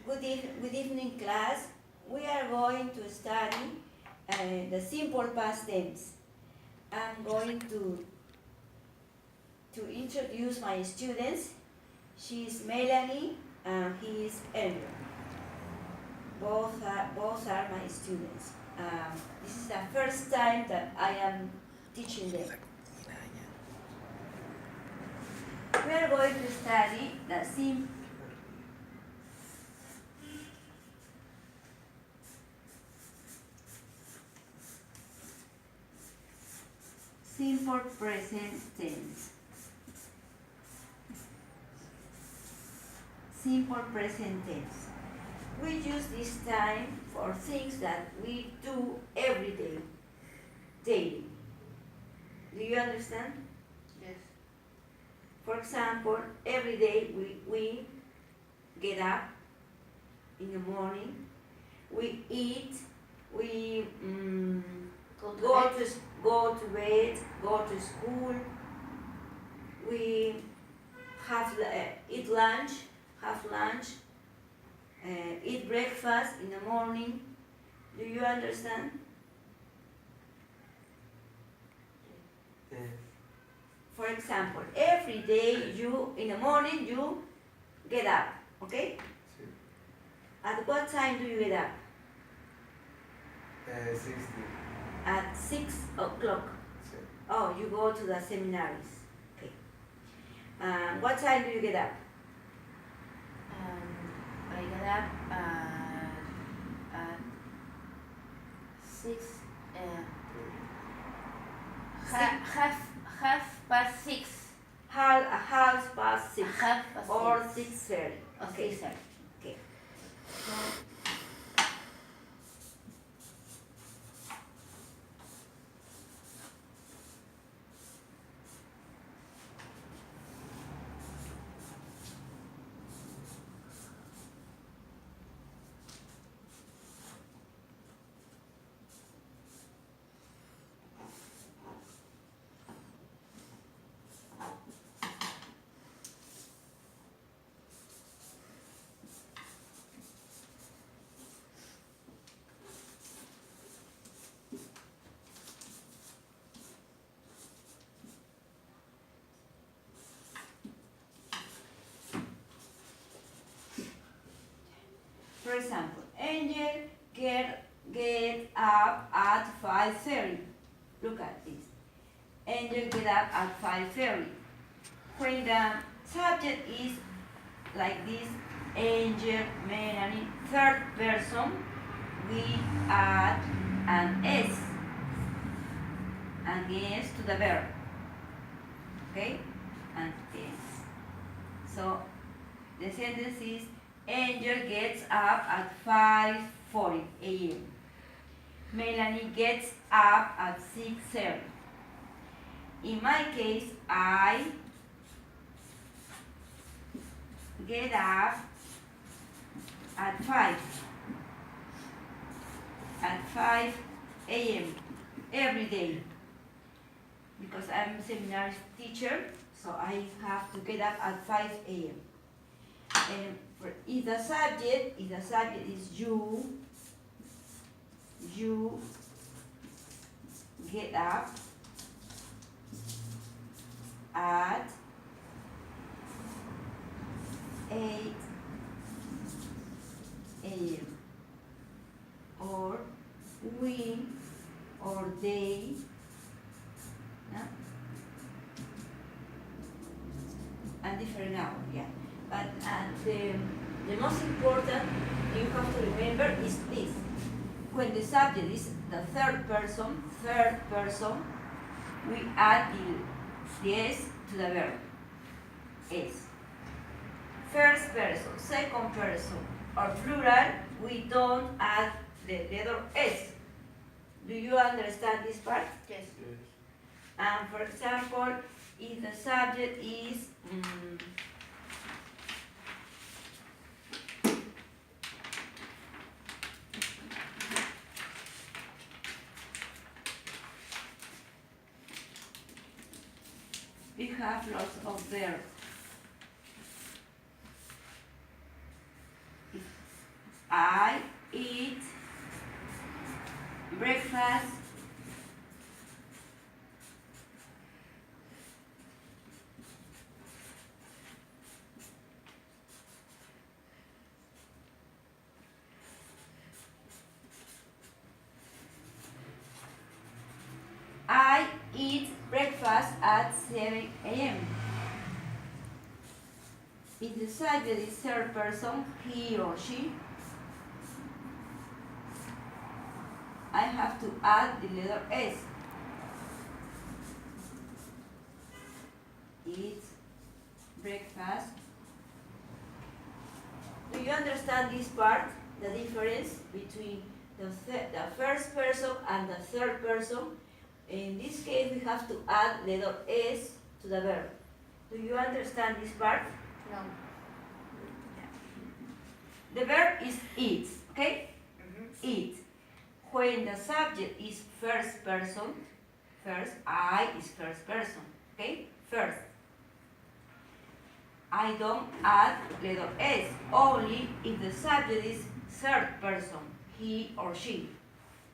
Good evening, class. We are going to study the simple past tense. I'm going to introduce my students. She is Melanie and he is Elliot. Both are my students. This is the first time that I am teaching them. We are going to study the simple present tense. Simple present tense. We use this time for things that we do every day, daily. Do you understand? Yes. For example, every day we get up in the morning, we eat, we go to bed, go to school, we eat lunch, eat breakfast in the morning. Do you understand? Yes. For example, every day in the morning you get up, okay? Sí. At what time do you get up? 60. At 6 o'clock. Sí. Oh, you go to the seminaries. Okay. What time do you get up? I get up at 6. Half past 6. Half past 6. Half past Or 6. 6:30. Okay. 6:30. Okay. For example, Angel get up at 5:30. Look at this. Angel get up at 5:30. When the subject is like this, Angel, Melanie, third person, we add an S to the verb. Okay? And S. So the sentence is Angel gets up at 5:40 a.m. Melanie gets up at 6:30. In my case, I get up at 5 a.m. every day because I'm a seminary teacher, so I have to get up at 5 a.m. And if the subject is you get up at 8 a.m. or we or they, and different hour, yeah. But the most important you have to remember is this. When the subject is the third person, we add the S to the verb. S. First person, second person, or plural, we don't add the letter S. Do you understand this part? Yes. Yes. And for example, if the subject is we have lots of verbs. I eat breakfast I eat breakfast at 7 a.m. If the subject is third person, he or she, I have to add the letter S. Eat breakfast. Do you understand this part? The difference between the first person and the third person? In this case, we have to add letter S to the verb. Do you understand this part? No. The verb is eat, okay? Mhm. Eat. When the subject is first person, first, I is first person, okay? First. I don't add letter S, only if the subject is third person, he or she.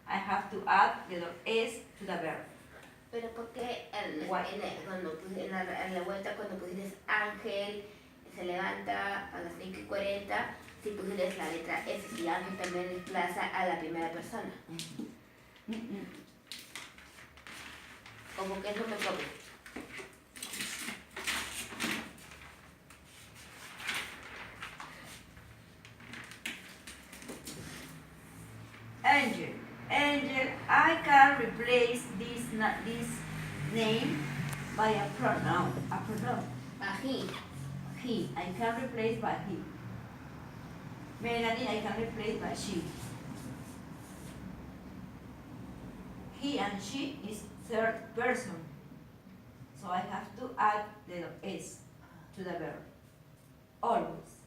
I have to add letter S to the verb. Pero ¿por qué Why? en la vuelta cuando pusiste Ángel se levanta a las 5:40, si pusiste la letra S y Ángel también desplaza a la primera persona? Como que no me copia. Angel. Angel, I can replace this name by a pronoun. A pronoun. He. He. I can replace by he. Melanie, I can replace by she. He and she is third person. So I have to add the S to the verb. Always.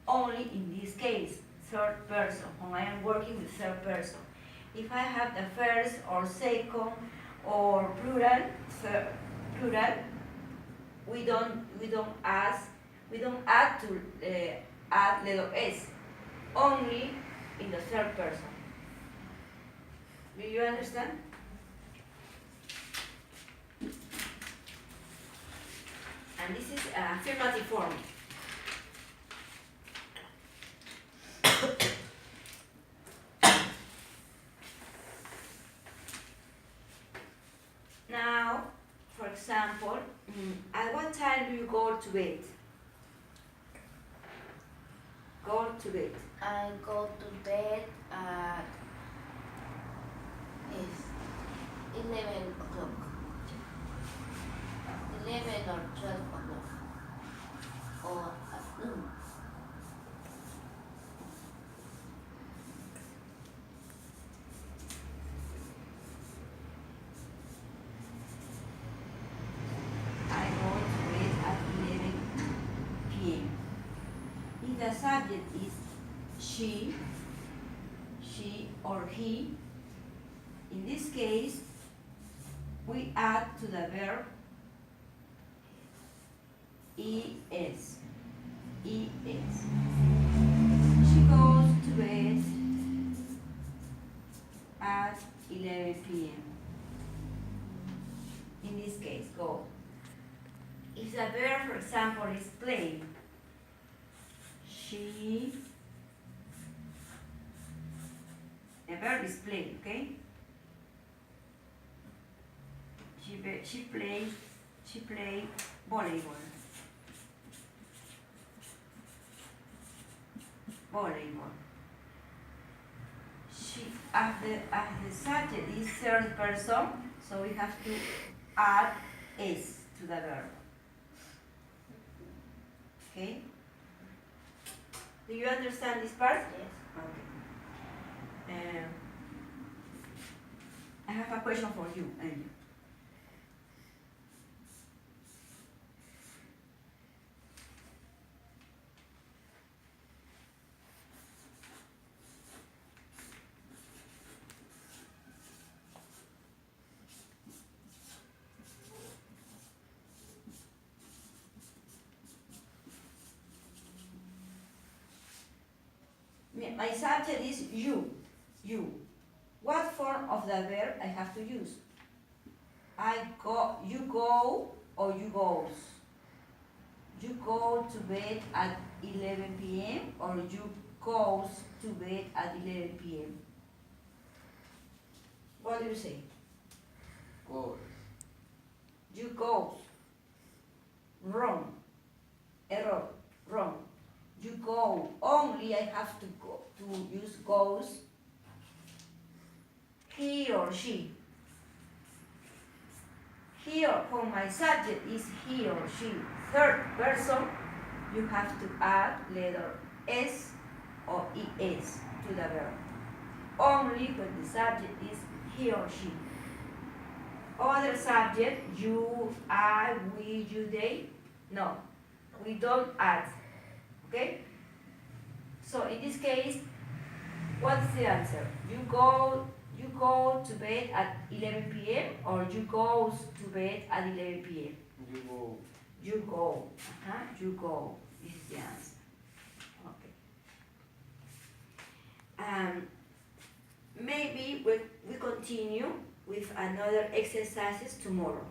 Only in this case, third person, when I am working with third person. If I have the first or second or plural, we don't add to add letter S. Only in the third person. Do you understand? And this is an affirmative form. Now, for example, at what time do you go to bed? Go to bed. I go to bed at 11 o'clock. 11 or 12 o'clock. Or at noon. I go to bed at 11 p.m. If the subject is she or he, in this case, we add to the verb es. Es. She goes to bed at 11 p.m. In this case, go. If the verb, for example, is play, the verb is play, okay? She play volleyball. Volleyball. As the subject is third person, so we have to add s to the verb. Okay? Do you understand this part? Yes. Okay. I have a question for you, Angel. My subject is you. You. What form of the verb I have to use? I go, you go, or you goes. You go to bed at 11 p.m. or you goes to bed at 11 p.m. What do you say? Goes. You goes. Wrong. Error. Wrong. You go. Only I have to go to use goes. He or she. Here, for my subject is he or she. Third person, you have to add letter S or ES to the verb. Only when the subject is he or she. Other subject, you, I, we, you, they. No, we don't add. Okay? So in this case, what's the answer? You go to bed at 11 p.m. or you goes to bed at 11 p.m. You go. You go. You go. This is the answer. Okay. Maybe we continue with another exercises tomorrow.